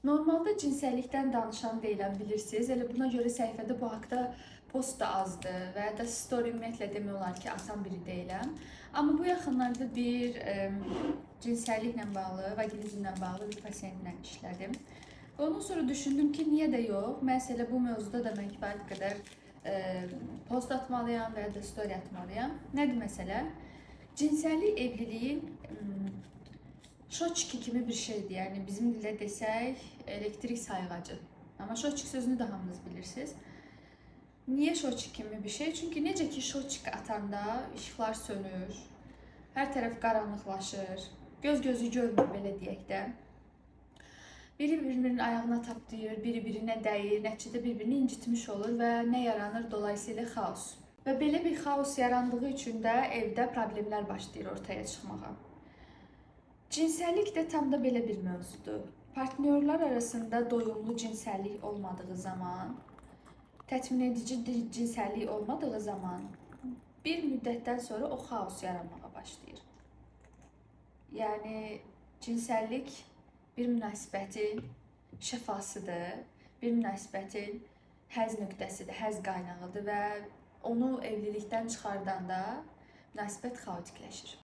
Normalda cinsəllikdən danışan deyiləm, bilirsiniz. Elə buna görə səhifədə bu haqda post da azdır və ya da story ümumiyyətlə demək olar ki, atan biri deyiləm. Amma bu yaxınlarda bir cinsəlliklə bağlı, vagilizmlə bağlı bir pasientlə işlədim. Və ondan sonra düşündüm ki, niyə də yox? Məsələ bu mövzuda da mən kifayət qədər post atmalıyam və ya da story atmalıyam. Nədir məsələ? Cinsəllik evliliyin şoçki kimi bir şeydir. Yəni bizim dildə desək, elektrik sayğacı. Amma şoçki sözünü də hamınız bilirsiniz. Niyə şoçki kimi bir şey? Çünki necə ki şoçki atanda işıqlar sönür, hər tərəf qaranlıqlaşır, göz gözü görmür belə deyək də. Biri birbirinin ayağına tapdıyır, biri birinə dəyir, nəticədə birbirini incitmiş olur və nə yaranır? Dolayısıyla xaos. Və belə bir xaos yarandığı üçün də evdə problemlər başlayır ortaya çıxmağa. Cinsəllik də tam da belə bir mövzudur. Partnyorlar arasında doyumlu cinsəllik olmadığı zaman, təmin edici cinsəllik olmadığı zaman bir müddətdən sonra o xaos yaranmağa başlayır. Yəni cinsəllik bir münasibətin şəfasıdır, bir münasibətin həzz nöqtəsidir, həzz qaynağıdır və onu evlilikdən çıxardanda münasibət xaotikləşir.